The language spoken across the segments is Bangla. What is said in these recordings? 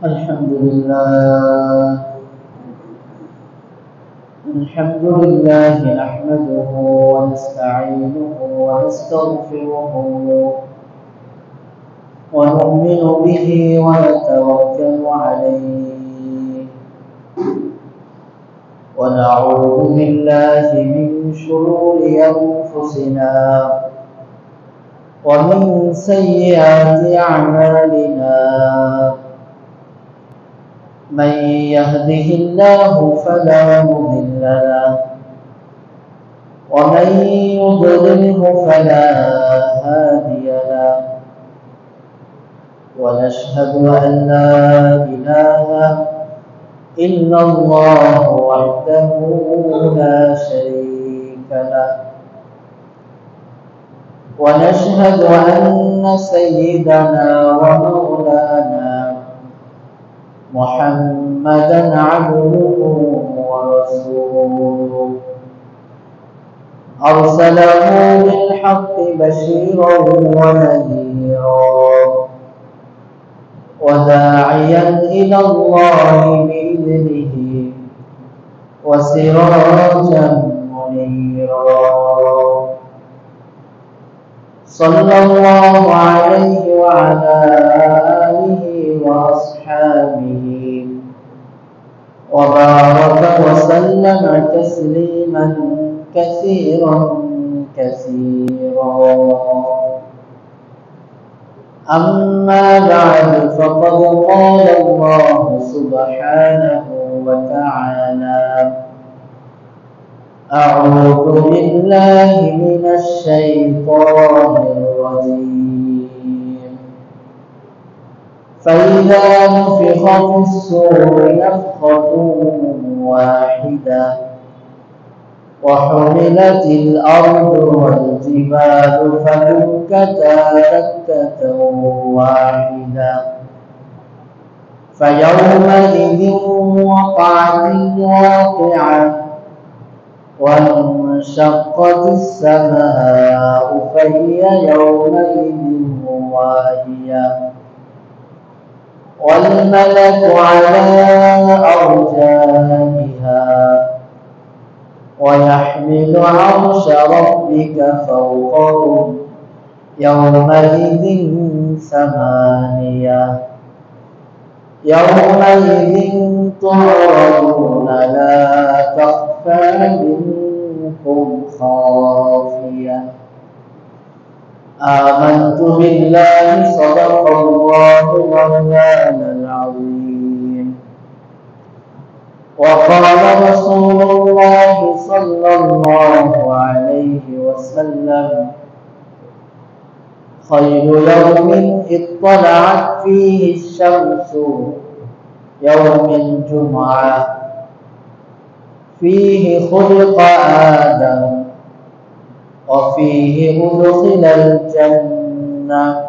الحمد لله نحمده ونستعينه ونستغفره ونؤمن به ونتوكل عليه ونعوذ بالله من شرور أنفسنا ومن سيئات أعمالنا من يهده الله فلا مضل له ومن يضلله فلا هادي له ونشهد أن لا إله إلا الله وحده لا شريك له ونشهد أن سيدنا ومولانا محمدا عبده ورسوله أرسله بالحق بشيرا ونذيرا وداعيا إلى الله بإذنه وسراجا منيرا صلى الله عليه وعلى آله وأصحابه وبارك وسلم تسليما كثيرا أما بعد فقد قال الله سبحانه وتعالى أعوذ بالله من الشيطان الرجيم فإذا نفخ في الصور نفخة واحدة وحملت الأرض والجبال فدكتا دكة واحدة فيومئذ وقعت الواقعة وانشقت السماء فهي يومئذ واهية والملك على أرجائها ويحمل عرش ربك فوقهم يومئذ ثمانية يومئذ تعرضون لا تخفى منكم خافية آمنت بالله صدق الله مولانا العظيم وقال رسول الله صلى الله عليه وسلم خير يوم اطلعت فيه الشمس يوم الجمعة فيه خلق آدم وفيه أدخل الجنة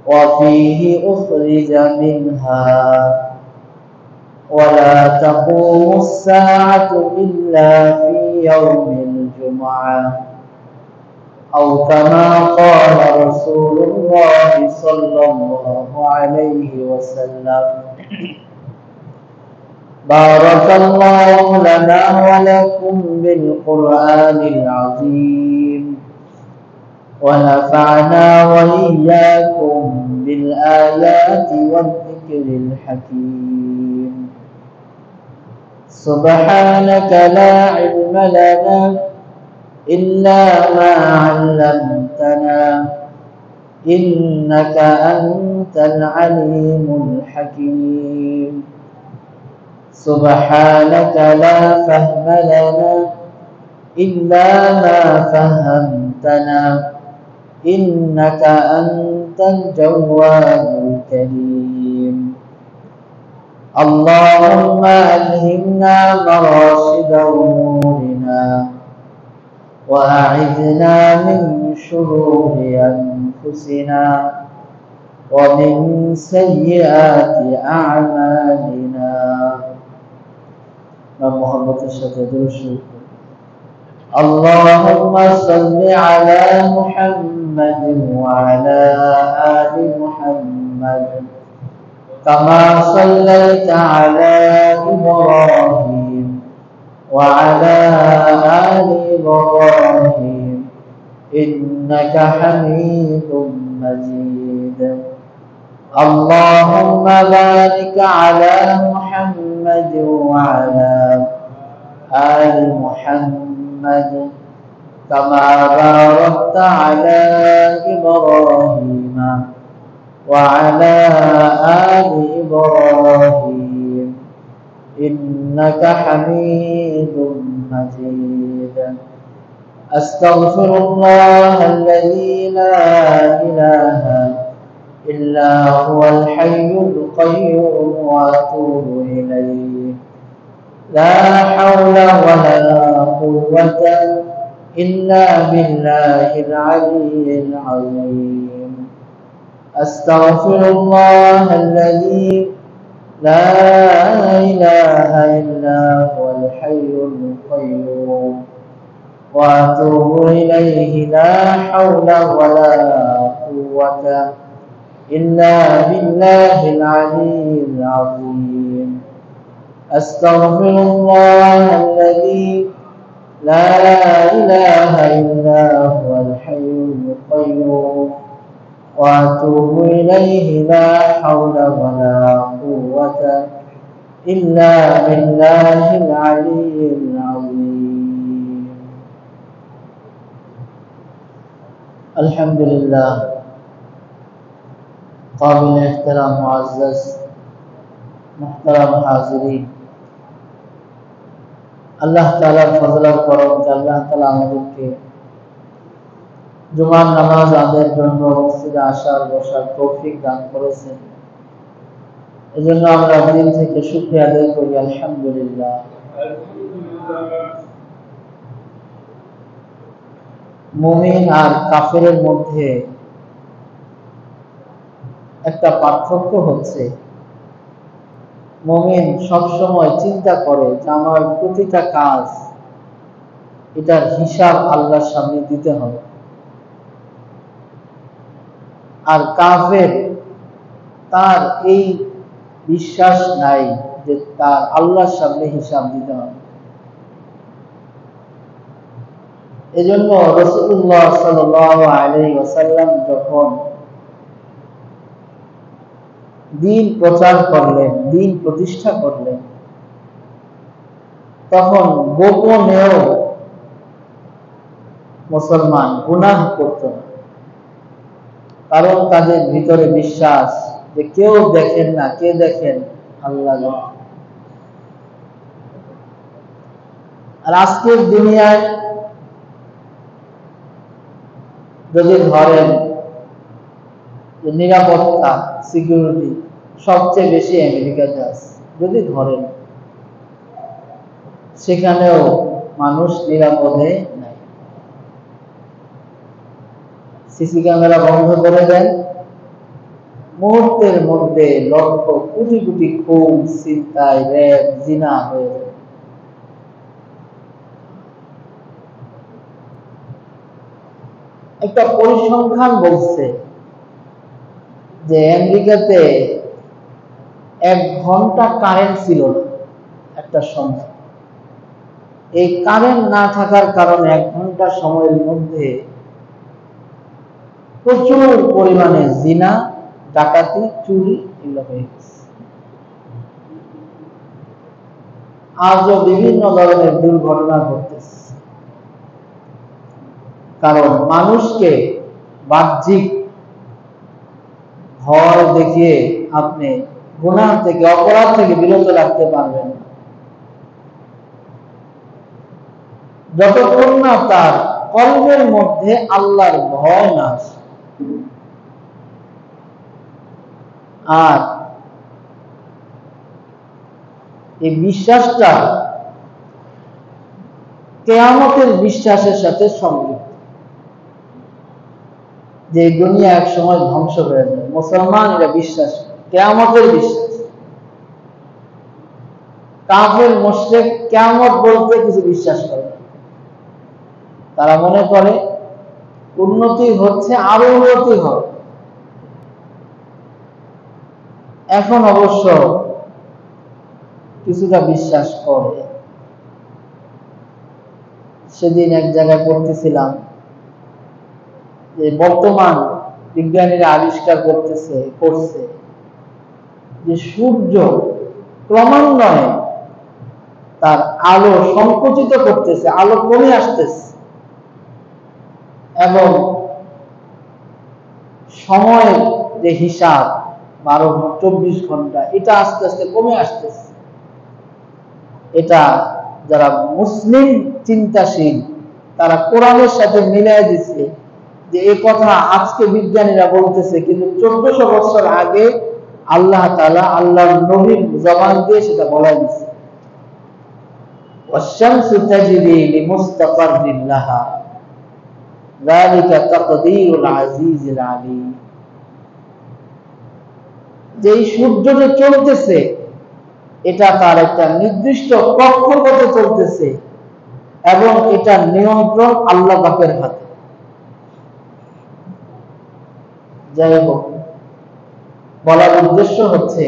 وفيه أخرج منها ولا تقوم الساعة إلا في يوم الجمعة أو كما قال رسول الله صلى الله عليه وسلم بارك الله لنا ولكم بالقرآن العظيم ونفعنا وإياكم بالآيات والذكر الحكيم سبحانك لا علم لنا إلا ما علمتنا إنك أنت العليم الحكيم سبحانك لا فهم لنا إلا ما فهمتنا إنك أنت الجواد الكريم اللهم ألهمنا مراشد أمورنا وأعذنا من شرور أنفسنا ومن سيئات أعمالنا محمد اللهم صل على محمد وعلى آل محمد كما صليت على إبراهيم وعلى آل إبراهيم إنك حميد مجيد. اللهم بارك على محمد وعلى آل محمد كما باركت على إبراهيم وعلى آل إبراهيم إنك حميد مجيد. أستغفر الله الذي لا إله إلا هو الحي القيوم وأتوب إليه. لا حول ولا قوة إلا بالله العلي العظيم. أستغفر الله الذي لا إله إلا هو الحي القيوم وأتوب إليه. لا حول ولا قوة إلا بالله العلي العظيم. أستغفر الله الذي لا إله إلا هو الحي القيوم وأتوب إليه. لا حول ولا قوة إلا بالله العلي العظيم. الحمد لله. قابل احترام معزز محترم हाज़िरीन, আল্লাহ তাআলার ফজল আর করম যে আল্লাহ তাআলা আমাদেরকে জুমার নামাজ আদায়ের জন্য মসজিদে আসার বসার তৌফিক দান করেছেন। এজন্য আমরা দিল থেকে শুকরিয়া আদায় করি আলহামদুলিল্লাহ। মুমিন আর কাফেরের মধ্যে একটা পার্থক্য হচ্ছে, মুমিন সবসময় চিন্তা করে যে আমার প্রতিটা কাজ এটার হিসাব আল্লাহর সামনে দিতে হবে, আর কাফের তার এই বিশ্বাস নাই যে তার আল্লাহর সামনে হিসাব দিতে হবে। এজন্য রাসূলুল্লাহ সাল্লাল্লাহু আলাইহি ওয়াসাল্লাম যখন দ্বীন প্রচার করলেন, দ্বীন প্রতিষ্ঠা করলেন, তখন গোপনেও মুসলমান গুনাহ করত না, কারণ তাদের ভিতরে বিশ্বাস যে কেউ দেখেন না, কে দেখেন? আল্লাহ। আর আজকের দুনিয়ায় যদি ধরেন নিরাপত্তা, সিকিউরিটি সবচেয়ে বেশি আমেরিকাতে আছে, যদি ধরেন সেখানেও মানুষ নিরাপদে নাই। সিসি ক্যামেরা বন্ধ করে দেন, মুহূর্তের মধ্যে লক্ষ কোটি কোটি খুন, ছিনতাই, রেপ, জিনা হয়ে যায়। একটা পরিসংখ্যান বলছে যে আমেরিকাতে 1 ঘন্টা কারেন্ট ছিল না একটা সময়। এই কারেন্ট না থাকার কারণে 1 ঘন্টা সময়ের মধ্যে প্রচুর পরিমাণে জিনা, ডাকাতি, চুরি এগুলো হয়ে গেছে। আজও বিভিন্ন ধরনের দুর্ঘটনা ঘটতেছে, কারণ মানুষকে বাহ্যিক ভয় দেখিয়ে আপনি গুনাহ থেকে, অপরাধ থেকে বিরত রাখতে পারবেন না, যতক্ষণ না তার কলবের মধ্যে আল্লাহর ভয় না আসে। আর এই বিশ্বাসটা কিয়ামতের বিশ্বাসের সাথে সংযুক্ত, যে দুনিয়া এক সময় ধ্বংস হয়ে যাবে। মুসলমান এটা বিশ্বাস, কিয়ামতের বিশ্বাস। কাফের মুশরিক কিয়ামত বলতে কিছু বিশ্বাস করে না, তারা মনে করে উন্নতি হচ্ছে, আরো উন্নতি হবে। এখন অবশ্য কিছুটা বিশ্বাস করে। সেদিন এক জায়গায় পড়তেছিলাম যে বর্তমান বিজ্ঞানীরা আবিষ্কার করছে যে সূর্য ক্রমান্বয়ে তার আলো সংকুচিত করতেছে, আলো কমে আসতেছে, এবং সময়ের যে হিসাব 12-24 ঘন্টা, এটা আস্তে আস্তে কমে আসতেছে। এটা যারা মুসলিম চিন্তাশীল তারা কোরআনের সাথে মিলাই দিচ্ছে যে এই কথা আজকে বিজ্ঞানীরা বলতেছে, কিন্তু 1400 বছর আগে আল্লাহ তাআলা আল্লাহর নবীর জবান দিয়ে সেটা বলাই দিচ্ছে। ওয়াশ-শামসু তাজরি লিমুস্তাকাররিন লাহা যালিকা তাকদীরুল আজিজিল আলীম। যে সূর্যটা চলতেছে এটা তার একটা নির্দিষ্ট কক্ষপথে চলতেছে, এবং এটা নিয়ন্ত্রণ আল্লাহ পাকের হাতে। যাই হোক, বলার উদ্দেশ্য হচ্ছে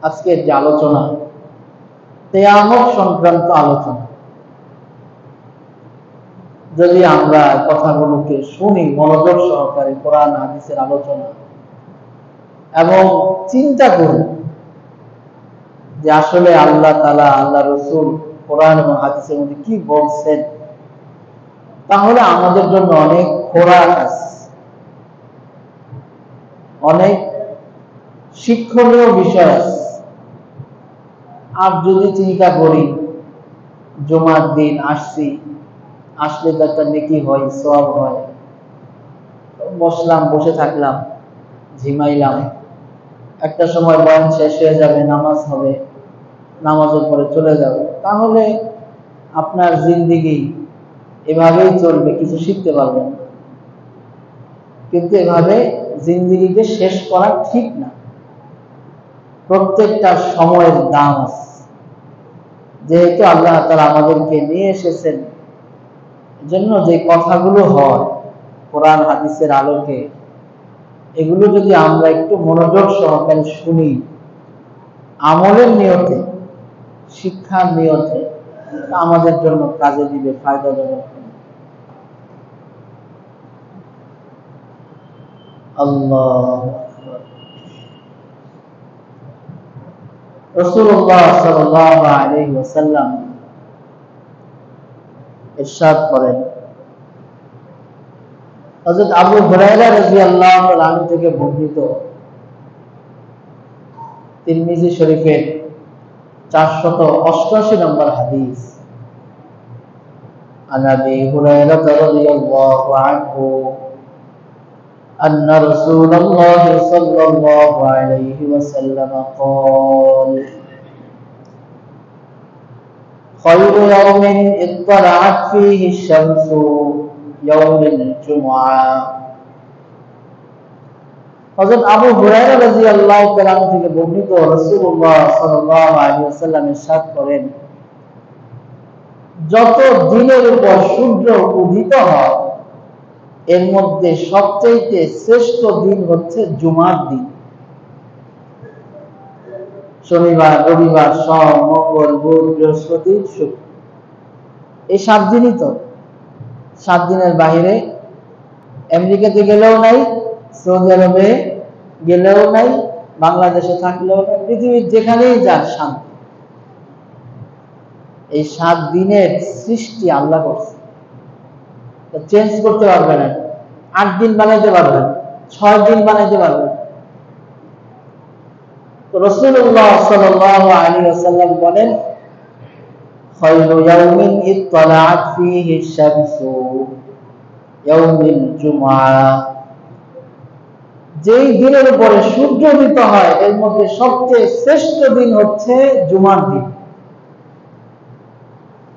আজকের যে আলোচনা, কিয়ামত সংক্রান্ত আলোচনা, যদি আমরা কথাগুলোকে শুনি মনোযোগ সহকারে, কোরআন হাদিসের আলোচনা, এবং চিন্তা করি যে আসলে আল্লাহ তাআলা, আল্লাহ রাসূল কোরআন এবং হাদিসের মধ্যে কি বলছেন, তাহলে আমাদের জন্য অনেক খোরাক আছে, অনেক শিক্ষণীয় বিষয় আছে। আর যদি চিন্তা করি জুমার দিন আসছি, আসলে তো একটা নেকি হয়, সওয়াব হয়, বসলাম, বসে থাকলাম, ঝিমাইলাম, একটা সময় বয়ান শেষ হয়ে যাবে, নামাজ হবে, নামাজের পরে চলে যাবে, তাহলে আপনার জিন্দেগি এভাবেই চলবে, কিছু শিখতে পারবেন না। কিন্তু এভাবে জিন্দেগিকে শেষ করা ঠিক না। প্রত্যেকটা সময়ের দাম আছে। যেহেতু আল্লাহ তাআলা আমাদেরকে নিয়ে এসেছেন, এজন্য যে কথাগুলো হয় কোরআন হাদিসের আলোকে, এগুলো যদি আমরা একটু মনোযোগ সহকারে শুনি, আমলের নিয়তে, শিক্ষার নিয়তে, আমাদের জন্য কাজে দিবে, ফায়দাজনক। আল্লাহ রাসূলুল্লাহ সাল্লাল্লাহু আলাইহি ওয়াসাল্লাম ইরশাদ করেন, হযরত আবু হুরায়রা রাদিয়াল্লাহু তাআলা আনহু থেকে বর্ণিত, তিরমিজি শরীফের 488 নম্বর হাদিস, আন আবি হুরায়রা রাদিয়াল্লাহু আনহু أن رسول الله صلى الله عليه وسلم قال خير يوم اطلعت فيه الشمس يوم الجمعة। হযরত আবু হুরায়রা রাদিয়াল্লাহু তাআলা থেকে বর্ণিত, রাসূলুল্লাহ সাল্লাল্লাহু আলাইহি ওয়াসাল্লাম ইরশাদ করেন, যত দিনের উপর সূর্য উদিত হয় এর মধ্যে সবচেয়ে শ্রেষ্ঠ দিন হচ্ছে জুমার দিন। শনিবার, রবিবার, সোম, মঙ্গল, বুধ, বৃহস্পতি, শুক্র, এই 7 দিনই তো। 7 দিনের বাইরে আমেরিকাতে গেলেও নাই, সৌদি আরবে গেলেও নাই, বাংলাদেশে থাকলেও নাই, পৃথিবীর যেখানেই যান শান্তি। এই 7 দিনের সৃষ্টি আল্লাহ করছে, চেঞ্জ করতে পারবে না। 8 দিন বানাইতে পারবেন, 6 দিন বানাইতে পারবেন। তো রাসূলুল্লাহ সাল্লাল্লাহু আলাইহি ওয়াসাল্লাম বলেন, খায়রু ইয়াউমিন ইত্তালাআত ফীহি আশ-শামসু ইয়াউমুল জুমআহ। যেই দিনের উপরে সূর্য উদিত হয় এর মধ্যে সবচেয়ে শ্রেষ্ঠ দিন হচ্ছে জুমার দিন।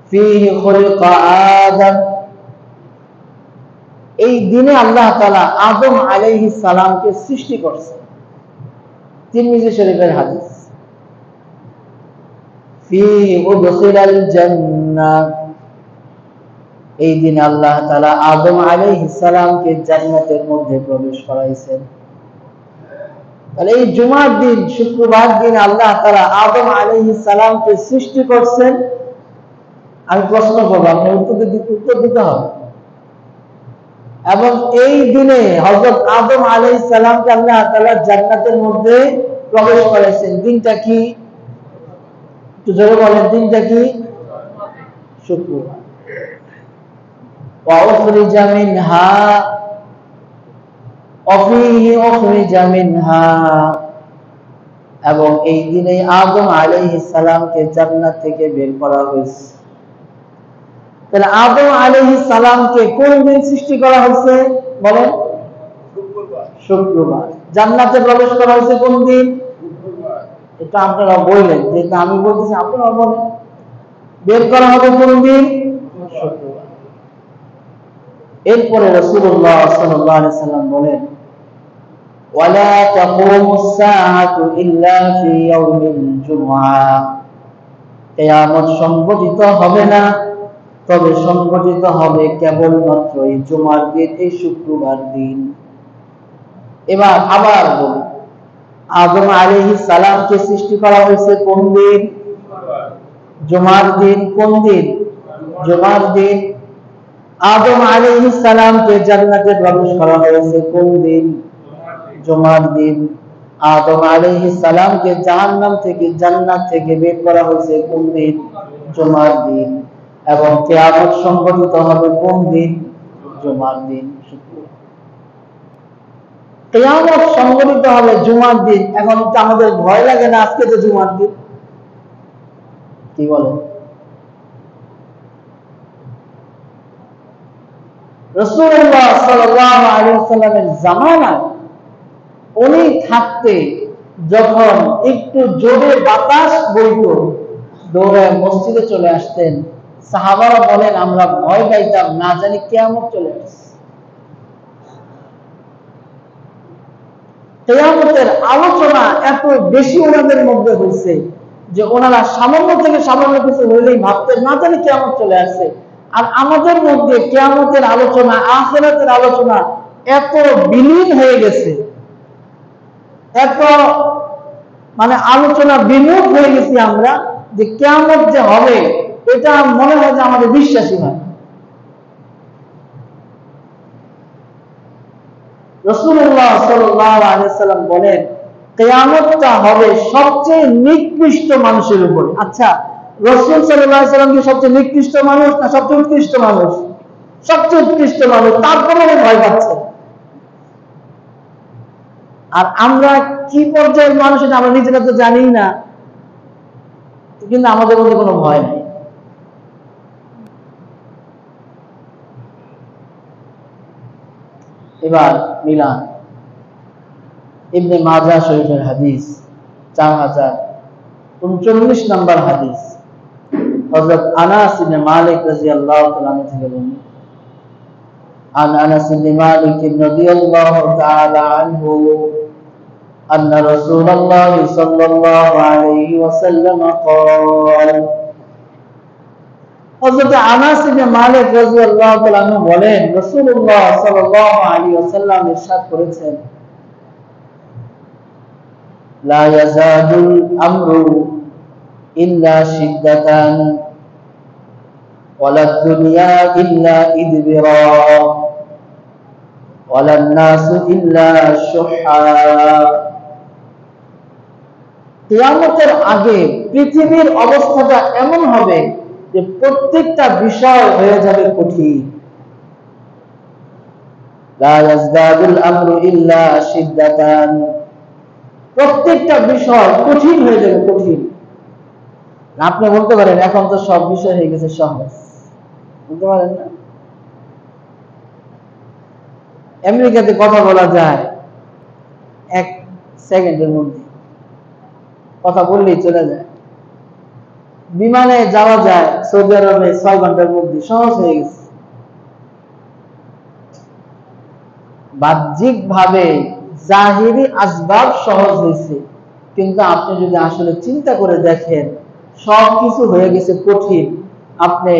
ফীহি খুলিকা আদম, এই দিনে আল্লাহ তাআলা আদম আলাইহিস সালামকে সৃষ্টি করেছেন। তিরমিজি শরীফের হাদিস। ফীহি উদখিলাল জান্নাহ, এই দিনে আল্লাহ তাআলা আদম আলাইহিস সালামকে জান্নাতের মধ্যে প্রবেশ করাইছেন। তাহলে এই জুমার দিন, শুক্রবার দিন আল্লাহ তাআলা আদম আলাইহিস সালামকে সৃষ্টি করছেন। আমি প্রশ্ন করব, আপনি উত্তর দিতে হবে। এবং এই দিনে হযরত আদম আলাইহিস সালামকে আল্লাহ তাআলা জান্নাতের মধ্যে প্রবেশ করেছেন। দিনটা কি? একটু জোরে বলেন, দিনটা কি? শুক্রবার। ওয়া উখরিজা মিনহা অফিহি উখরিজা মিনহা, এবং এই দিনে আদম আলাইহিস সালামকে জান্নাত থেকে বের করা হয়েছে। তাহলে আদম আলাইহিস সালামকে কোন দিন সৃষ্টি করা হয়েছে বলেন? শুক্রবার। জান্নাতে প্রবেশ করা হয়েছে কোন দিন? শুক্রবার। এটা আপনারা বললেন, যেটা আমি বলতেছি আপনারা বলেন। বের করা হবে কোন দিন? শুক্রবার। এরপরে রাসূলুল্লাহ সাল্লাল্লাহু আলাইহি সাল্লাম বলেন, ওয়ালা তাকুমুস সাআতু ইল্লা ফি ইয়াউমিল জুমআহ, কিয়ামত সংঘটিত হবে না, তবে সংঘটিত হবে কেবলমাত্র এই জুমার দিন, এই শুক্রবার দিন। এবার আবার বলি, আদম আলাইহিস সালামকে সৃষ্টি করা হয়েছে কোন দিন? জুমার দিন। কোন দিন? জুমার দিন। আদম আলাইহিস সালামকে জান্নাতে প্রবেশ করা হয়েছে কোন দিন? জুমার দিন। আদম আলাইহিস সালামকে জাহান্নাম থেকে, জান্নাত থেকে বের করা হয়েছে কোন দিন? জুমার দিন। এবং কিয়ামত সংঘটিত হবে কোন দিন? জুমার দিন। কিয়ামত সংঘটিত হবে জুমার দিন। এখন তো আমাদের ভয় লাগে না, আজকে তো জুমার দিন? কি বলেন? রাসূলুল্লাহ সাল্লাল্লাহু আলাইহি ওয়াসাল্লামের জামানায় উনি থাকতে যখন একটু জোরে বাতাস বইতো, দৌড়ায় মসজিদে চলে আসতেন। সাহাবারা বলেন, আমরা ভয় পাইতাম, না জানি কিয়ামত চলে আসছে। কিয়ামতের আলোচনা এত বেশি ওনাদের মধ্যে হয়েছে যে ওনারা সামান্য থেকে সামান্য কিছু হইলেই ভাবতেন, না জানি কিয়ামত চলে আসছে। আর আমাদের মধ্যে কিয়ামতের আলোচনা, আখিরাতের আলোচনা এত বিলীন হয়ে গেছে, এত আলোচনা বিমুখ হয়ে গেছি আমরা, যে কিয়ামত যে হবে এটা মনে হয় যে আমাদের বিশ্বাসই হয়। রাসূলুল্লাহ সাল্লাল্লাহু আলাইহি ওয়াসাল্লাম বলেন, কিয়ামতটা হবে সবচেয়ে নিকৃষ্ট মানুষের উপরে। আচ্ছা, রাসূল সাল্লাল্লাহু আলাইহি ওয়াসাল্লাম কি সবচেয়ে নিকৃষ্ট মানুষ না সবচেয়ে উৎকৃষ্ট মানুষ? সবচেয়ে উৎকৃষ্ট মানুষ, তারপরে ভয় পাচ্ছে। আর আমরা কি পর্যায়ের মানুষ এটা আমরা নিজেরা তো জানি না, কিন্তু আমাদের মধ্যে কোনো ভয় নেই। এবার মিলান, ইবনে মাজাহ শরীফের হাদিস 4039 নম্বর হাদিস, হযরত আনাস ইবনে মালিক রাদিয়াল্লাহু তাআলা আনহু থেকে বলেন, عن أنس بن مالك رضي الله تعالى عنه أن رسول الله صلى الله عليه وسلم قال, হযরত আনাস ইবনে মালিক রাদিয়াল্লাহু তাআলা আনহু বলেন, রাসূলুল্লাহ সাল্লাল্লাহু আলাইহি ওয়াসাল্লাম ইরশাদ করেছেন, লা ইয়াজাদুল আমরু ইল্লা শিদ্দাতান ওয়ালাদ দুনিয়া ইল্লা ইদবিরা ওয়ালান নাসু ইল্লা শুহা। কিয়ামতের আগে পৃথিবীর অবস্থাটা এমন হবে যে প্রত্যেকটা বিষয় হয়ে যাবে কঠিন। লা ইয়াজদাদুল আমরু ইল্লা শিদ্দাতান, প্রত্যেকটা বিষয় কঠিন হয়ে যাবে, কঠিন। আপনি বলতে পারেন এখন তো সব বিষয় হয়ে গেছে সহজ, বলতে পারেন না? আমেরিকাতে কথা বলা যায় 1 সেকেন্ডের মধ্যে, কথা বললেই চলে যায়। বিমানে যাওয়া যায় সৌদি আরবে 6 ঘন্টার মধ্যে, সহজ হয়ে গেছে। বাহ্যিক ভাবে জাহিরি আসবাব সহজ হয়েছে, কিন্তু আপনি যদি আসলে চিন্তা করে দেখেন সবকিছু হয়ে গেছে কঠিন। আপনি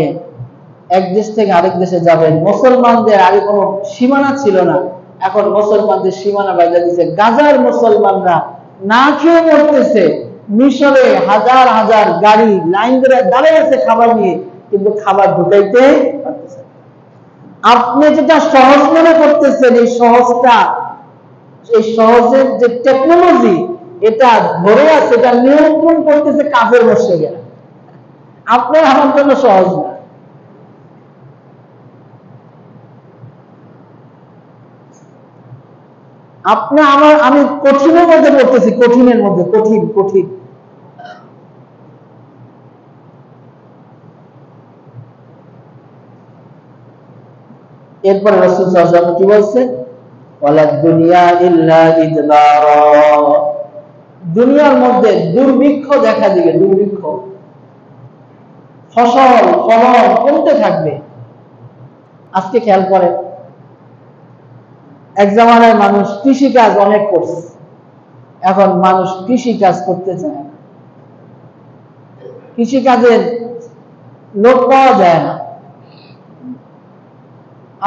এক দেশ থেকে আরেক দেশে যাবেন, মুসলমানদের আগে কোনো সীমানা ছিল না, এখন মুসলমানদের সীমানা বাইরে দিয়েছে। গাজার মুসলমানরা না খেয়ে মরতেছে, মিশরে হাজার হাজার গাড়ি লাইন ধরে দাঁড়িয়ে আছে খাবার নিয়ে, কিন্তু খাবার ঢুকাইতে পারতেছে। আপনি যেটা সহজ মনে করতেছেন, এই সহজের যে টেকনোলজি এটা ধরে আছে, এটা নিয়ন্ত্রণ করতেছে কাফের মুশরিকরা। আপনার আমার জন্য সহজ না। আমি কঠিনের মধ্যে পড়তেছি, কঠিনের মধ্যে কঠিন কঠিন। এরপর রাসূল সাল্লাল্লাহু আলাইহি ওয়াসাল্লাম কি বলছেন? ওয়ালাদ দুনিয়া ইল্লা ইদবারা, দুনিয়ার মধ্যে দুর্ভিক্ষ দেখা দিবে, দুর্ভিক্ষ, ফসল ফলন কমতে থাকবে। আজকে খেয়াল করেন, এক জামানায় মানুষ কৃষি কাজ অনেক করছে, এখন মানুষ কৃষি কাজ করতে চায় না, কৃষি কাজের লোক পাওয়া যায় না।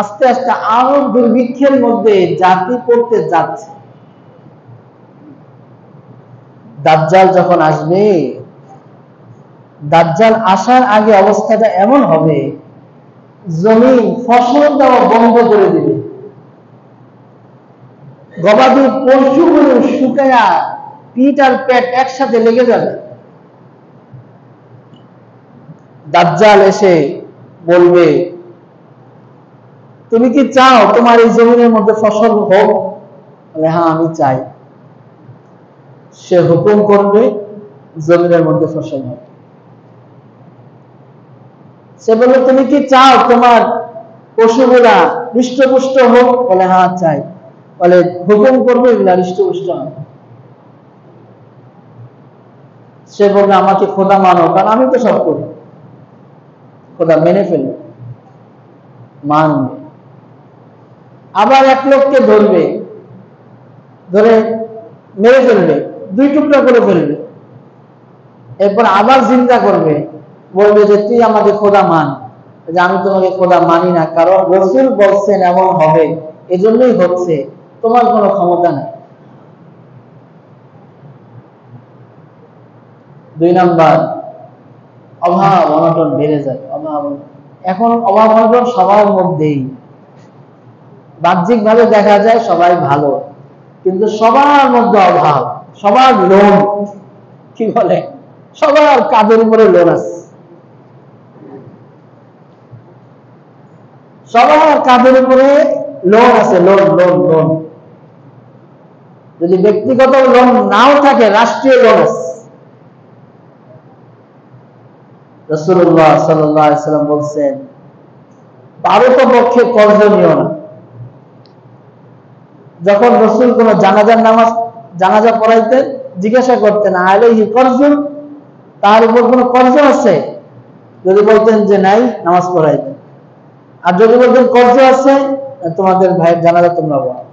আস্তে আস্তে আরো দুর্ভিক্ষের মধ্যে জাতি পড়তে যাচ্ছে। দাজ্জাল যখন আসবে, দাজ্জাল আসার আগে অবস্থাটা এমন হবে, জমিন ফসল দেওয়া বন্ধ করে দিবে, গবাদি পশুগুলো শুকায়া পিঠ আর পেট একসাথে লেগে যাবে। দাজ্জাল এসে বলবে, তুমি কি চাও তোমার এই জমিনের মধ্যে ফসল হোক? বলে, হ্যাঁ আমি চাই। সে হুকুম করবে, জমিনের মধ্যে ফসল হবে। সে বলবে, তুমি কি চাও তোমার পশুগুলা হৃষ্টপুষ্ট হোক? বলে, হ্যাঁ চাই। বলে, হুকুম করবে, এগুলা হৃষ্টপুষ্ট হবে। সে বলবে, আমাকে খোদা মানো, কারণ আমি তো সব করি। খোদা মেনে ফেলবে, মানবে। আবার এক লোককে ধরবে, ধরে মেরে ফেলবে, দুই টুকরা করে ফেলবে। এরপর আবার জিন্দা করবে, বলবে যে তুই আমাকে খোদা মান। যে আমি তোমাকে খোদা মানি না, কারণ রাসূল বলছেন এমন হবে, এজন্যই হচ্ছে, তোমার কোনো ক্ষমতা নাই। দুই নাম্বার, অভাব অনটন বেড়ে যায়। এখন অভাব অনটন সবার মধ্যেই। বাহ্যিক ভাবে দেখা যায় সবাই ভালো, কিন্তু সবার মধ্যে অভাব, সবার লোন, কি বলে, সবার কাঁধের উপরে লোন আছে, সবার কাঁধের উপরে লোন আছে, লোন লোন লোন। যদি ব্যক্তিগত লোন নাও থাকে, রাষ্ট্রীয় লোন আছে। রাসূলুল্লাহ সাল্লাল্লাহু আলাইহি ওয়াসাল্লাম বলছেন, পারতপক্ষে কর্জ নিও না। যখন রাসূল কোন জানাজা পড়াইতেন, জিজ্ঞাসা করতেন, আলাইহি কর্জুন, তার উপর কোন কর্জ আছে? যদি বলতেন যে নাই, নামাজ পড়াইতেন। আর যদি বলতেন কর্জ আছে, তোমাদের ভাইয়ের জানাজা তোমরা পড়াও।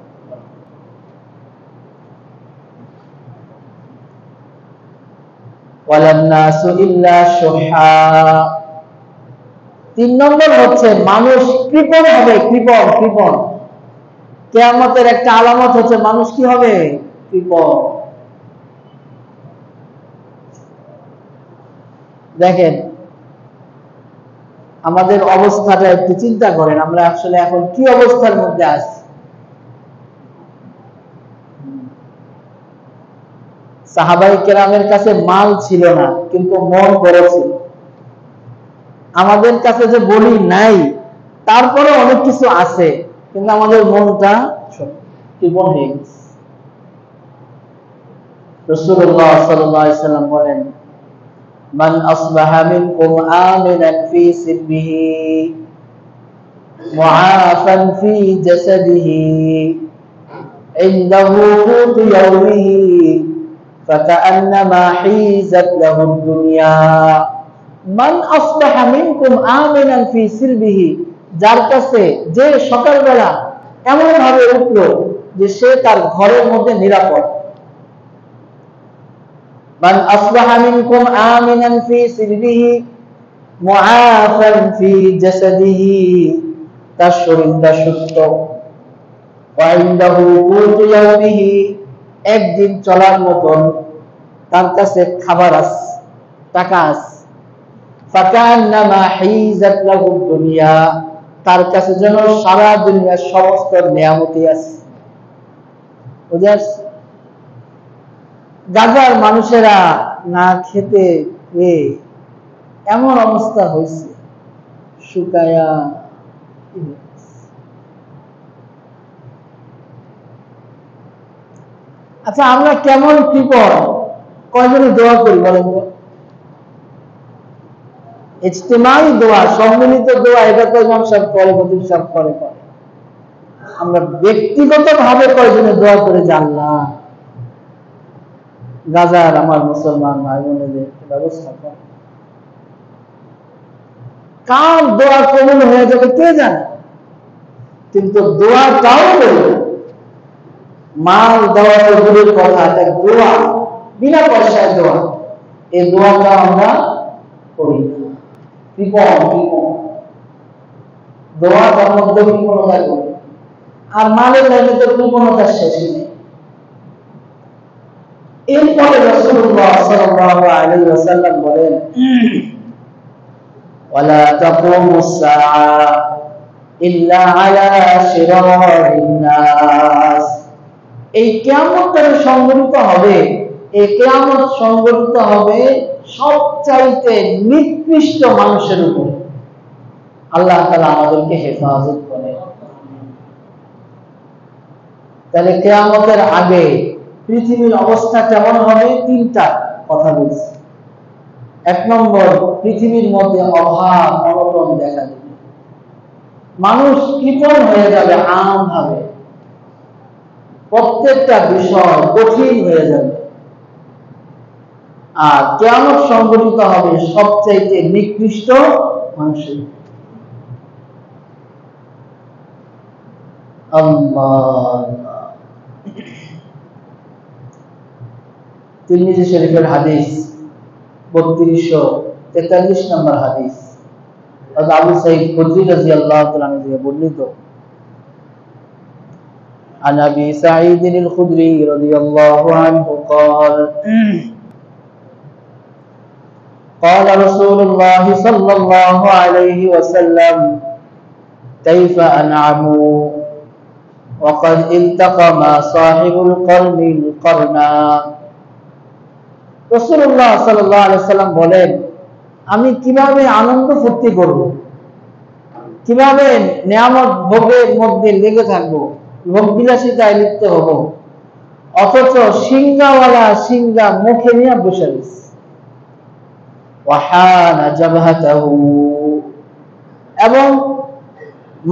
ওয়ালান নাসু ইল্লা শুহা। 3 নম্বর হচ্ছে মানুষ কৃপণ হবে, কৃপণ কৃপণ। কিয়ামতের একটা আলামত হচ্ছে মানুষ কি হবে? কৃপণ। দেখেন আমাদের অবস্থাটা একটু চিন্তা করেন, আমরা আসলে এখন কি অবস্থার মধ্যে আছি। সাহাবায়ে কেরামের কাছে মাল ছিল না, কিন্তু মন বড় ছিল। আমাদের কাছে যে বলি নাই, তারপরে অনেক কিছু আছে, কিন্তু আমাদের মনটা কৃপণ হয়ে গেছে। রাসূলুল্লাহ সাল্লাল্লাহু আলাইহি ওয়াসাল্লাম বলেন, মান আসবাহা মিনকুম আমিনান ফি সিরবিহি মুআফান ফি জাসাদিহি ইনদাহু কুতু ইয়াওমিহি ফাকান্নামা হিজাত লাহু দুনিয়া। মান আসবাহা মিনকুম আমিনান ফি সিরবিহি, যার কাছে যে সকালবেলা এমন ভাবে উঠলো যে সে তার ঘরের মধ্যে নিরাপদ। মান আসবাহা মিনকুম আমিনান ফি সিরবিহি মুআফান ফি জাসাদিহি, তার শরীরটা সুস্থ, ওয়াইন্দাহু কুতু ইয়াউমিহি, একদিন চলার মতন তার কাছে খাবার আছে, টাকা আছে। ফাকান্নামা হিজাত লাহু দুনিয়া, তার কাছে যেন সারা দুনিয়ার সমস্ত নিয়ামতই আছে। বুঝাস, গাজার মানুষেরা না খেতে পেয়ে এমন অবস্থা হয়েছে, শুকায়া। আচ্ছা, আমরা কেমন কৃপণ, কয়জনে দোয়া করি বলেন তো? ইজতিমাই দোয়া, সম্মিলিত দোয়া, এটা তো ইমাম সাহেব করে, খতিব সাহেব করে। আমরা ব্যক্তিগত ভাবে কয়জনে দোয়া করে যে আল্লাহ গাজার আমার মুসলমান ভাই বোনেদের ব্যবস্থা কর। কার দোয়া কবুল হয়ে যাবে কে জানে, কিন্তু দোয়াটাও বলবে। মাল দেওয়া তো দূরের কথা, একটা দোয়া, বিনা পয়সায় দোয়া, এই দোয়াটা আমরা করি না। কৃপণ দোয়াটার মধ্যে কৃপণতা করি, আর মালের লাইনে তো কৃপণতার শেষই নেই। এরপরে রাসূলুল্লাহ সাল্লাল্লাহু আলাইহি ওয়াসাল্লাম বলেন, ওয়ালা তাকুমুস সাআ ইল্লা আলা শিরারিন নাস, এই কিয়ামতটা সংঘটিত হবে, এই কিয়ামত সংঘটিত হবে সবচাইতে নিকৃষ্ট মানুষের উপর। আল্লাহ তাআলা আমাদেরকে হেফাজত করে। তাহলে কিয়ামতের আগে পৃথিবীর অবস্থা কেমন হবে? তিনটা কথা বলছি। এক নম্বর, পৃথিবীর মধ্যে অভাব অনটন দেখা দেবে, মানুষ কৃপণ হয়ে যাবে, আম ভাবে প্রত্যেকটা বিষয় কঠিন হয়ে যাবে। আর কিয়ামত সংঘটিত হবে সবচাইতে নিকৃষ্ট মানুষের। আল্লাহ, তিরমিজি শরীফের হাদিস 3243 নম্বর হাদিস, আবু সাঈদ খুদরি রাদিয়াল্লাহু তাআলা থেকে বর্ণিত। عن أبي سعيد الخدري رضي الله عنه قال قال رسول الله صلى الله عليه وسلم كيف أنعم وقد التقم صاحب القرن القرنا। রাসূলুল্লাহ সাল্লাল্লাহু আলাইহি ওয়াসাল্লাম বলেন, আমি কিভাবে আনন্দ ফুর্তি করব, কিভাবে নিয়ামত ভোগের মধ্যে লেগে থাকবো, ভোগ বিলাসিতায় লিপ্ত হব, অথচ সিংহাওয়ালা সিংহা মুখে নিয়ে বসে রয়েছে। ওয়াহানা জাবহাতাহু, এবং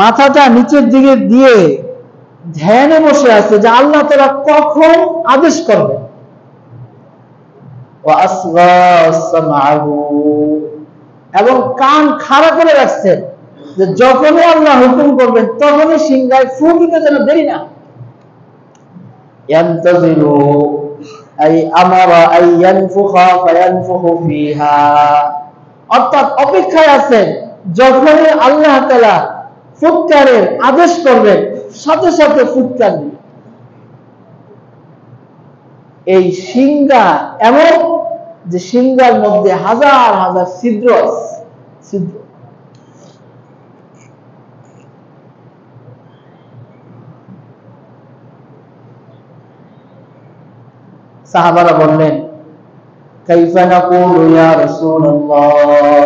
মাথাটা নিচের দিকে দিয়ে ধ্যানে বসে আছে যে আল্লাহ তাআলা কখন আদেশ করবে। ওয়া আসগা সামআহু, এবং কান খাড়া করে রাখছে যে যখনই আল্লাহ হুকুম করবেন তখনই সিংহায় ফু দিতে যেন দেরি না। ইয়ানতাজিরু আই আমারা আই ইয়ানফুখা ফায়ানফুখু ফিহা, অর্থাৎ অপেক্ষায় আছেন যখনই আল্লাহ তাআলা ফুৎকারের আদেশ করবেন সাথে সাথে ফুৎকার দিবেন। এই সিংহা এমন যে সিংহার মধ্যে হাজার হাজার ছিদ্র আছে, ছিদ্র। সাহাবারা বললেন, কাইফা নাকুলু ইয়া রাসূলুল্লাহ,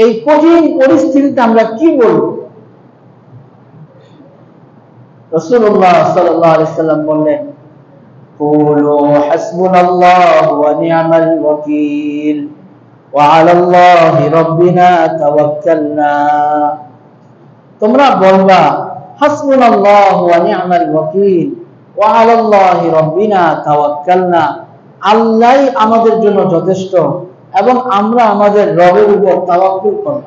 এই কঠিন পরিস্থিতিতে আমরা কি বলব? রাসূলুল্লাহ সাল্লাল্লাহু আলাইহি ওয়াসাল্লাম বললেন, কুলু হাসবুনাল্লাহু ওয়া নি'মাল ওয়াকিল ওয়া আলাল্লাহি রাব্বিনা তাওয়াক্কালনা। তোমরা বলবা হাসবুনাল্লাহু ওয়া নি'মাল ওয়াকিল ওয়া আলাল্লাহি রাব্বিনা তাওয়াক্কালনা, আল্লাহই আমাদের জন্য যথেষ্ট এবং আমরা আমাদের রবের উপর তাওয়াক্কুল করব।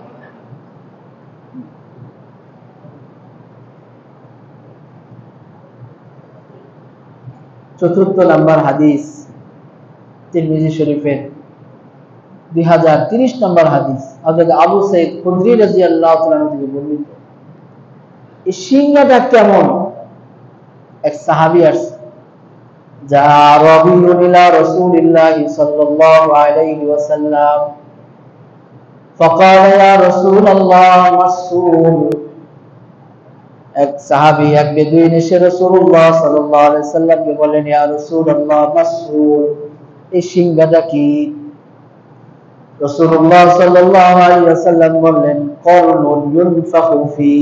চতুর্থ নাম্বার হাদিস, তিরমিজি শরীফের 2030 নম্বর হাদিস, হযরত আবু সাঈদ খুদরি রাদিয়াল্লাহু তাআলা থেকে বর্ণিত। এই সিংহাটা কেমন? এক সাহাবী আসছে, যা রাবিউন ইলা রাসূলিল্লাহ সাল্লাল্লাহু আলাইহি ওয়াসাল্লাম فقال يا رسول الله مسؤول। এক সাহাবী এক বেদুইন এসে রাসূলুল্লাহ সাল্লাল্লাহু আলাইহি ওয়াসাল্লামকে বলেন, ইয়া রাসূলুল্লাহ মাসউল, এই সিংহটা কি? রাসূলুল্লাহ সাল্লাল্লাহু আলাইহি ওয়াসাল্লাম বললেন, করনুন ইউনফাখু ফি,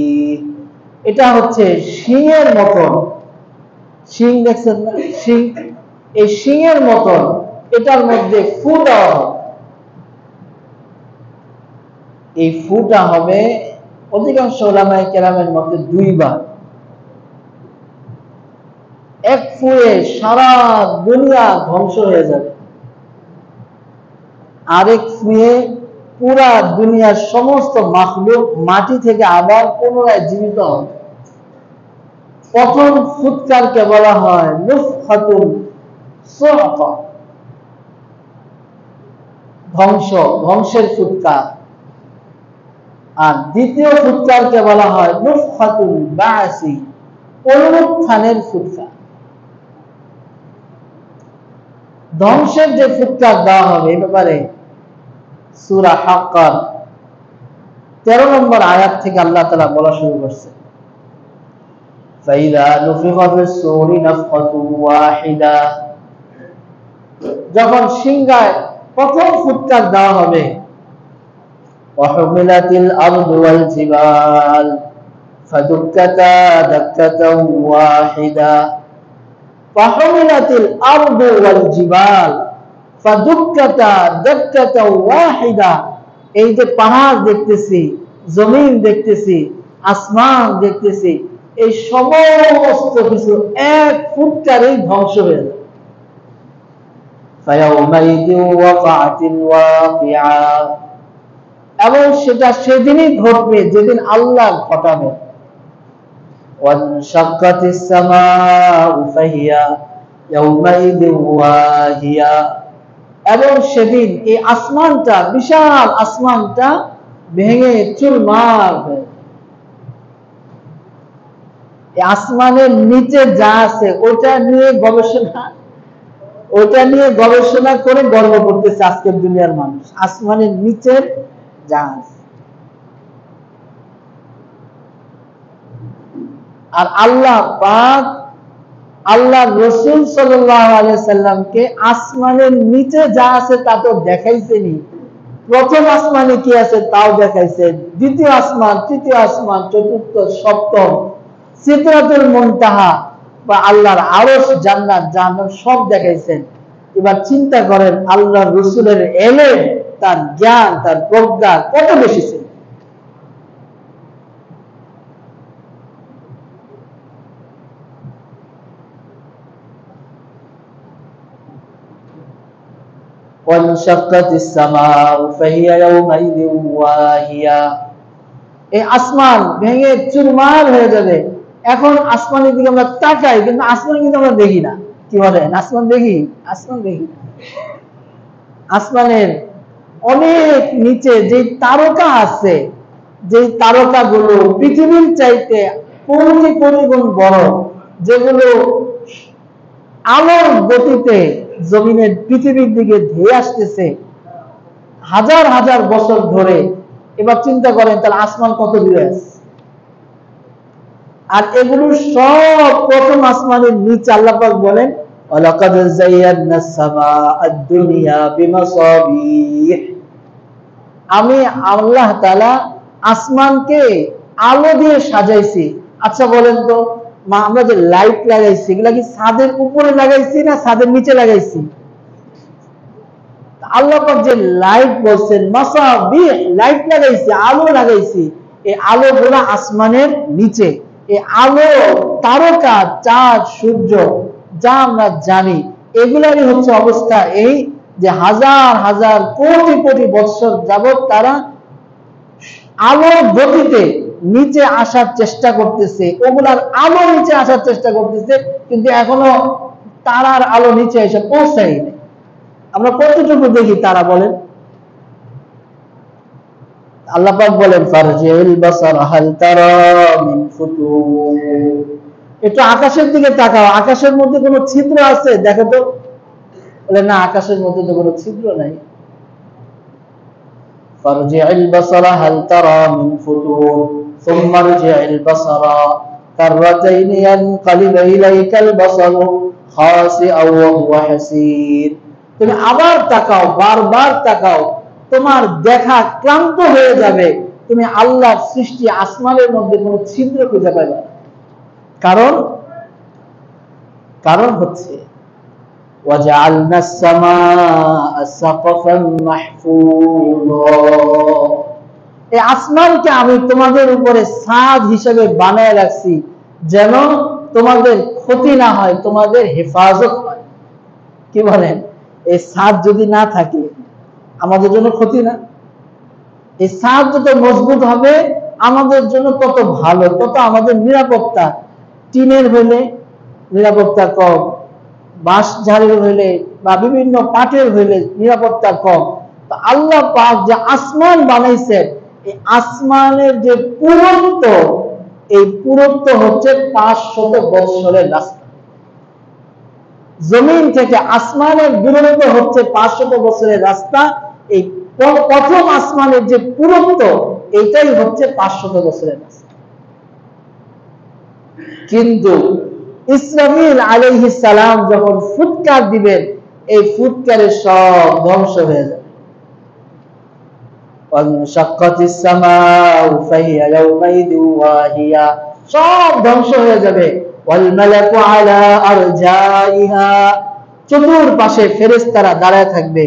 এটা হচ্ছে শিংয়ের মতন। শিং দেখছেন না? শিং, এই শিংয়ের মতন এটার মধ্যে ফু দেওয়া হবে। এই ফুটা হবে অধিকাংশ উলামায়ে কেরামের মতে দুইবার। এক ফুয়ে সারা দুনিয়া ধ্বংস হয়ে যাবে, আরেক ফুয়ে পুরা দুনিয়ার সমস্ত মাখলুক মাটি থেকে আবার পুনরায় জীবিত হবে। প্রথম ফুৎকারকে বলা হয় নুফখাতুল সুআকা, ধ্বংস, ধ্বংসের ফুৎকার। আর দ্বিতীয় ফুৎকারকে বলা হয় নুফখাতুল বাসি, পুনরুত্থানের ফুৎকার। ধ্বংসের যে ফুৎকার দেওয়া হবে এ ব্যাপারে সূরা হাক্কার 13 নম্বর আয়াত থেকে আল্লাহ তাআলা বলা শুরু করছে, ফাইদা নুফিখা ফিস-সূরি নাফখাতুন ওয়াহিদা, যখন সিংহায় প্রথম ফুৎকার দেওয়া হবে, ওয়াহুমিলাতিল আরদু ওয়াল জিবাল ফাদুক্কাতা দাক্কাতান ওয়াহিদা, ওয়াহুমিলাতিল আরদু ওয়াল জিবাল ফাদুক্কাতা দাক্কাতান ওয়াহিদা, এই যে পাহাড় দেখতেছি, জমিন দেখতেছি, আসমান দেখতেছি, এই সমস্ত কিছু এক ফুৎকারেই ধ্বংস হয়ে যাবে। ফায়াউমাইযিন ওয়াকাআতিল ওয়াকিআ, এবং সেটা সেদিনই ঘটবে যেদিন আল্লাহ ঘটাবে। ওয়ানশাক্কাতিস সামাউ ফাহিয়া ইয়াউমাইযিন ওয়াহিয়া, এবং সেদিন এই আসমানটা, বিশাল আসমানটা ভেঙে চুরমার হয়ে, এই আসমানের নিচে যা আছে ওটা নিয়ে গবেষণা করে গর্ব করতেছে আজকের দুনিয়ার মানুষ। আসমানের নিচের যা আছে, আর আল্লাহ পাক আল্লাহ রাসূল সাল্লাল্লাহু আলাইহি সাল্লামকে আসমানের নিচে যা আছে তা তো দেখাইছেনই। প্রথম আসমানে কি আছে তাও দেখাইছেন, দ্বিতীয় আসমান, তৃতীয় আসমান, চতুর্থ, সপ্তম, সিদরাতুল মুনতাহা বা আল্লাহর আরশ, জান্নাত, জাহান্নাম সব দেখাইছেন। এবার চিন্তা করেন আল্লাহর রাসূলের ইলম, তার জ্ঞান, তার প্রজ্ঞা কত বেশি ছিল। ওয়ানশাক্কাতিস সামাউ ফাহিয়া ইয়াউমাইযিন ওয়াহিয়া, এই আসমান ভেঙে চুরমার হয়ে যাবে। এখন আসমানের দিকে আমরা তাকাই, কিন্তু আসমান কিন্তু আমরা দেখি না। কি বলেন, আসমান দেখি? আসমান দেখি না। আসমানের অনেক নিচে যে তারকা আছে, যে তারকাগুলো পৃথিবীর চাইতে কোটি কোটি গুণ বড়, যেগুলো আলোর গতিতে জমিনের পৃথিবীর দিকে ধেয়ে আসতেছে হাজার হাজার বছর ধরে। এবার চিন্তা করেন তাহলে আসমান কত দূরে আছে। আর এগুলো সব প্রথম আসমানের নিচে আল্লাহ পাক বলেন, ওয়ালাকাদ যায়্যানাস সামাআদ দুনিয়া বিমাসাবিহ, আমি আল্লাহ তাআলা আসমানকে আলো দিয়ে সাজাইছি। আচ্ছা বলেন তো, আমরা যে লাইট লাগাইছি এগুলা কি ছাদের উপরে লাগাইছি না ছাদের নিচে লাগাইছি? আল্লাহ পাক যে লাইট বলছেন, মাসাবিহ, লাইট লাগাইছি, আলো লাগাইছি, এই আলোগুলো আসমানের নিচে। এই আলো, তারকা, চাঁদ, সূর্য যা আমরা জানি, এগুলারই হচ্ছে অবস্থা এই যে হাজার হাজার কোটি কোটি বছর যাবত তারা আলোর গতিতে নিচে আসার চেষ্টা করতেছে, ওগুলার আলো নিচে আসার চেষ্টা করতেছে, কিন্তু এখনো তারার আলো নিচে এসে পৌঁছায়নি। আমরা কতটুকু দেখি তারা বলেন? আল্লাহ পাক বলেন, ফারজিউল বাসার হাল তারা মিন ফুতুর, একটু আকাশের দিকে তাকাও, আকাশের মধ্যে কোনো ছিদ্র আছে দেখো তো। বলে না, আকাশের মধ্যে তো কোনো ছিদ্র নাই। ফারজি'ল বাসারা হাল তারা মিন ফুতুর সুম্মা রজি'ল বাসারা কাররাতাইন ইয়ানকালিব ইলাইকাল বাসারু খাসিআও ওয়া হুয়া হাসীর। তুমি আবার তাকাও, বারবার তাকাও, তোমার দেখা ক্লান্ত হয়ে যাবে। তুমি আল্লাহর সৃষ্টি আসমানের মধ্যে কোনো ছিদ্র খুঁজে পাবে না। কারণ হচ্ছে وَجَعَلْنَا السَّمَاءَ سَقْفًا مَحْفُوظًا, এই আসমানকে আমি তোমাদের উপরে ছাদ হিসেবে বানায় রাখছি, যেন তোমাদের ক্ষতি না হয়, তোমাদের হেফাজত হয়। কি বলেন? এই ছাদ যদি না থাকে আমাদের জন্য ক্ষতি না? এই ছাদ যত মজবুত হবে আমাদের জন্য তত ভালো, তত আমাদের নিরাপত্তা। টিনের হইলে নিরাপত্তা কম, বাঁশ ঝাড়ের হইলে বা বিভিন্ন কাঠের হইলে নিরাপত্তা কম। তো আল্লাহ পাক যে আসমান বানাইছে, এই আসমানের যে পুরুত্ব, এই পুরুত্ব হচ্ছে 500 বছরের রাস্তা। জমিন থেকে আসমানের দূরত্ব হচ্ছে 500 বছরের রাস্তা। এই প্রথম আসমানের যে পুরুত্ব, এটাই হচ্ছে 500 বছরের রাস্তা। কিন্তু ইসরাফিল আলাইহিস সালাম যখন ফুৎকার দিবেন, এই ফুৎকারে সব ধ্বংস হয়ে যাবে। ওয়ানশাক্কাতিস সামাউ ফাহিয়া ইয়াওমাইদিন ওয়াহিয়া, সব ধ্বংস হয়ে যাবে। ওয়াল মালাকু আলা আরজাইহা, চতুর্পাশে ফেরেশতারা দাঁড়ায় থাকবে।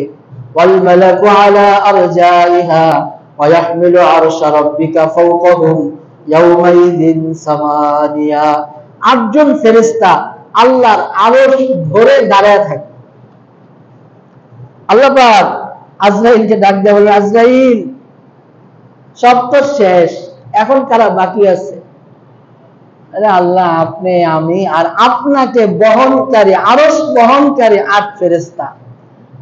ওয়াল মালাকু আলা আরজাইহা ওয়া ইয়াহমিলু আরশা রাব্বিকা ফাওকাহুম ইয়াওমাইদিন সামানিয়া, 8 জন ফেরেশতা আল্লাহর আরশ ধরে দাঁড়ায় থাকে। আল্লাহ পাক আজরাইলকে ডাক দিয়ে বলে, আজরাইল, সব তো শেষ, এখন কারা বাকি আছে? আরে আল্লাহ, আপনি, আমি আর আপনাকে বহনকারী, আরশ বহনকারী 8 ফেরেশতা।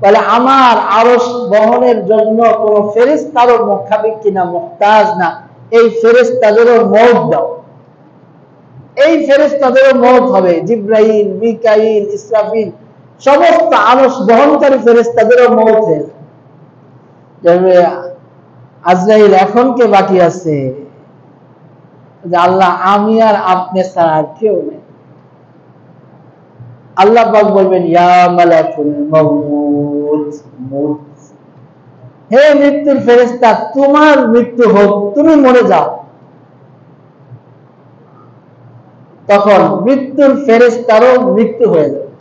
বলে আমার আরশ বহনের জন্য কোন ফেরেশতারও মুখাপেক্ষী কিনা, মুহতাজ না। এই ফেরেশতাদেরও মওত দাও। এই ফেরেশতাদেরও মওত হবে। জিবরাইল, মিকাইল, ইসরাফিল, সমস্ত আরশ বহনকারী ফেরেশতাদেরও মওত হয়ে যাবে। আজরাইল, এখন কে বাকি আছে? যে আল্লাহ, আমি আর আপনি ছাড়া আর কেউ নেই। আল্লাহ পাক বলবেন, ইয়া মালাকুল মাউত, হে মৃত্যুর ফেরেশতা, তোমার মৃত্যু হোক, তুমি মরে যাও। তখন মৃত্যুর ফেরেশতারও মৃত্যু হয়ে যাবে।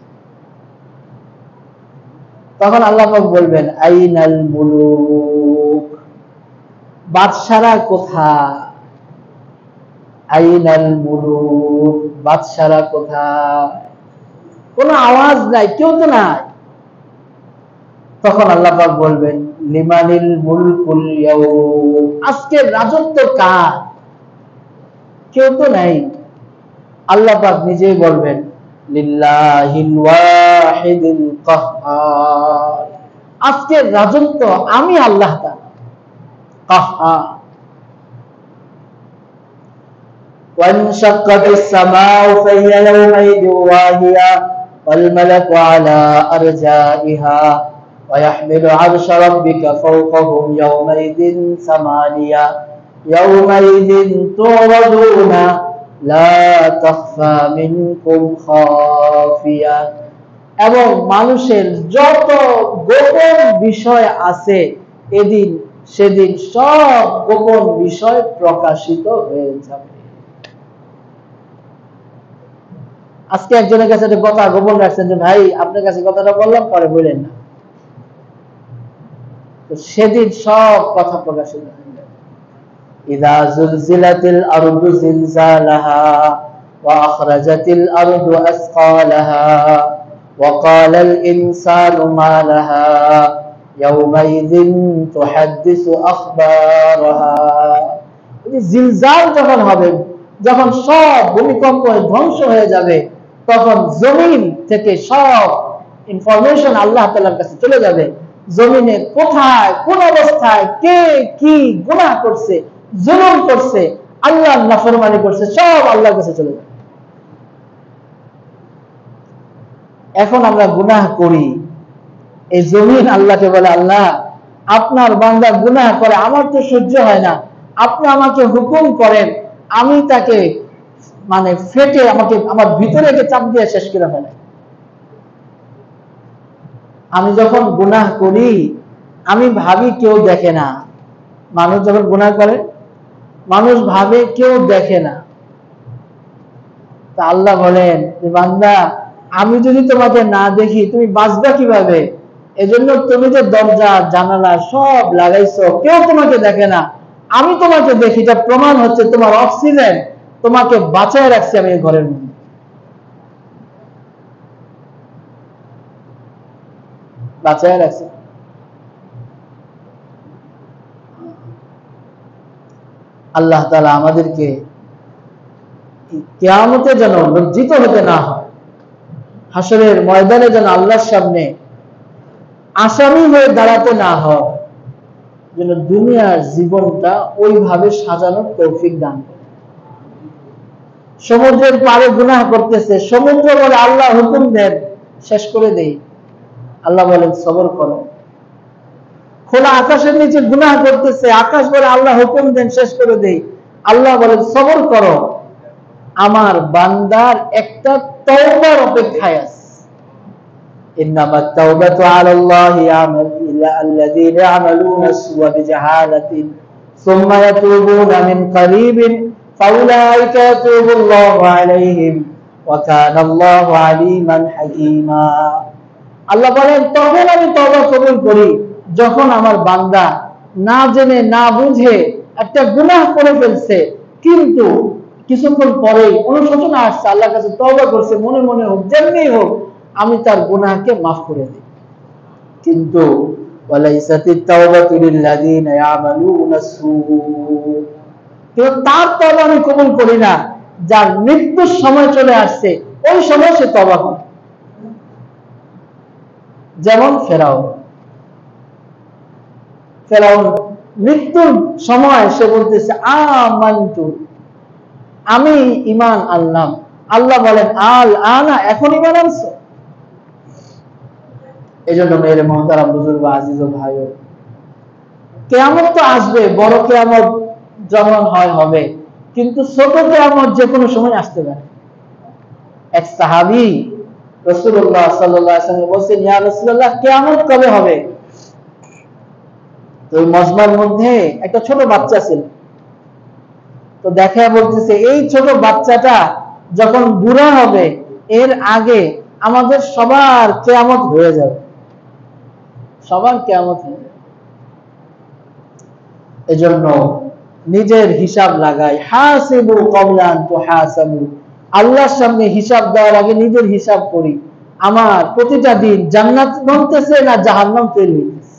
তখন আল্লাহ পাক বলবেন, আইনাল মুলুক, বাদশারা কোথায়? আইনাল মুলুক, বাদশারা কোথায়? কোনো আওয়াজ নাই, কেউ তো নাই। তখন আল্লাহ পাক বলবেন, লিমানিল মুলকুল ইয়াউম, আজকের রাজত্ব কার? কেউ তো নাই। আল্লাহ পাক নিজেই বলবেন, লিল্লাহিল ওয়াহিদিল কাহ্হার, আজকের রাজত্ব আমি আল্লাহ তাআলা, কাহ্হার। ওয়ানশাক্কাতিস সামাউ ফাহিয়া ইয়াওমাইদিন ওয়াহিয়া ওয়াল মালাকু আলা আরজাইহা ওয়া ইয়াহমিলু আরশা রাব্বিকা ফাওকাহুম ইয়াওমাইদিন সামানিয়া ইয়াওমাইদিন তুরাদুনা লা তাখফা মিনকুম খাফিয়া, এবং মানুষের যত গোপন বিষয় আছে এদিন সেদিন সব গোপন বিষয় প্রকাশিত হয়ে যাবে। আজকে একজনের কাছে একটা কথা গোপন রাখছেন যে ভাই আপনার কাছে কথাটা বললাম, পরে বলেন না, তো সেদিন সব কথা প্রকাশিত হয়ে যাবে। ইযা যুলজিলাতিল আরদু জিলজালাহা ওয়া আখরাজাতিল আরদু আসকালাহা ওয়া ক্বালাল ইনসানু মা লাহা ইয়াওমাইযিন তুহাদ্দিসু আখবারাহা। এই জিলজাল যখন হবে, যখন সব ভূমিকম্প ধ্বংস হয়ে যাবে, তখন জমিন থেকে সব ইনফরমেশন আল্লাহ তাআলার কাছে চলে যাবে। জমিনে কোথায়, কোন অবস্থায় কে কি গুনাহ করছে, জুলুম করছে, আল্লাহর নাফরমানি করছে, সব আল্লাহর কাছে চলে যাবে। এখন আমরা গুনাহ করি, এই জমিন আল্লাহকে বলে, আল্লাহ আপনার বান্দা গুনাহ করে, আমার তো সহ্য হয় না, আপনি আমাকে হুকুম করেন, আমি তাকে মানে ফেটে আমাকে আমার ভিতরে চাপ দিয়ে শেষ করে ফেলে। আমি যখন গুনাহ করি আমি ভাবি কেউ দেখে না। মানুষ যখন গুনাহ করে মানুষ ভাবে কেউ দেখে না। তা আল্লাহ বলেন যে বান্দা আমি যদি তোমাকে না দেখি তুমি বাঁচবা কিভাবে? এজন্য তুমি যে দরজা জানালা সব লাগাইছো, কেউ তোমাকে দেখে না, আমি তোমাকে দেখি। এটা প্রমাণ হচ্ছে তোমার অক্সিজেন তোমাকে বাঁচায় রাখছে আমি এই ঘরের মধ্যে। বাঁচায় রাখছে। আল্লাহ তাআলা আমাদেরকে কিয়ামতে যেন লজ্জিত হতে না হয়, হাসরের ময়দানে যেন আল্লাহর সামনে আসামি হয়ে দাঁড়াতে না হয়, যেন দুনিয়ার জীবনটা ওইভাবে সাজানোর তৌফিক দান করে। সমুদ্রের পাড়ে গুনাহ করতেছে, সমুদ্র বলে আল্লাহ হুকুম দেন শেষ করে দেই, আল্লাহ বলেন সবর করো। খোলা আকাশের নিচে গুনাহ করতেছে, আকাশ বলে আল্লাহ হুকুম দেন শেষ করে দেই, আল্লাহ বলেন সবর করো। আমার বান্দার একটা তওবার অপেক্ষায় আছে। ইন্নামাত তাওবাতু আলাল্লাহি আল্লাযীনা ইয়ামালুনা সুওয়া বিজাহালাতিন সুম্মা ইয়াতুবুনা মিন কারীবিন ফাউলাইকা ইয়াতুবুল্লাহু আলাইহিম ওয়া কানাল্লাহু আলীমান হাকীমা। আল্লাহ বলেন তখন আমি তওবা কবুল করি যখন আমার বান্দা না জেনে না বুঝে একটা গুনাহ করে ফেলছে, কিন্তু কিছুক্ষণ পরেই অনুশোচনা আসছে, আল্লাহর কাছে তওবা করছে, মনে মনে হোক যেমনি হোক আমি তার গুনাহকে মাফ করে দিই। কিন্তু ওয়ালাইসাতিত তাওবাতু লিল্লাযিনা ইয়ামালুনা সূ, কিন্তু তার তওবা আমি কবুল করি না যার মৃত্যুর সময় চলে আসছে ওই সময় সে তওবা করে। যেমন ফেরাউন মৃত্যুর সময় সে বলতেছে আমানতু, আমি ঈমান আনলাম। আল্লাহ বলেন আল আনা, এখন ঈমান আনছো? এজন্য মেরে মুহতারাম বুজুর্গ আজিজ ও ভাইও, কিয়ামত তো আসবে, বড় কিয়ামত যখন হয় হবে, কিন্তু ছোট কিয়ামত যে কোনো সময় আসতে পারে। এক সাহাবী রাসূলুল্লাহ সাল্লাল্লাহু আলাইহি ওয়াসাল্লাম বলেন, ইয়া রাসূলুল্লাহ কিয়ামত কবে হবে? তো ওই মজমার মধ্যে একটা ছোট বাচ্চা ছিল, তো দেখা বলতেছে এই ছোট বাচ্চাটা যখন বুড়া হবে এর আগে আমাদের সবার কিয়ামত হয়ে যাবে, সবার কিয়ামত হয়ে যাবে। এজন্য নিজের হিসাব লাগাই, হাসিবু ক্বাবলা আন তুহাসাবু, আল্লাহর সামনে হিসাব দেওয়ার আগে নিজের হিসাব করি, আমার প্রতিটা দিন জান্নাত বনতেছে না জাহান্নাম তৈরি হইতেছে।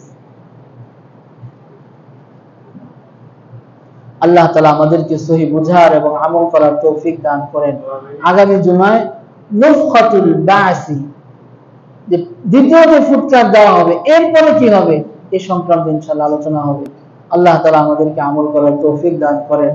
আল্লাহ তাআলা আমাদেরকে সহি বুঝার এবং আমল করার তৌফিক দান করেন। আগামী জুমায় নুফখাতুল বাসি, যে দ্বিতীয় যে ফুৎকার দেওয়া হবে এরপরে কি হবে এই সংক্রান্ত ইনশাআল্লাহ আলোচনা হবে। আল্লাহ তাআলা আমাদেরকে আমল করার তৌফিক দান করেন।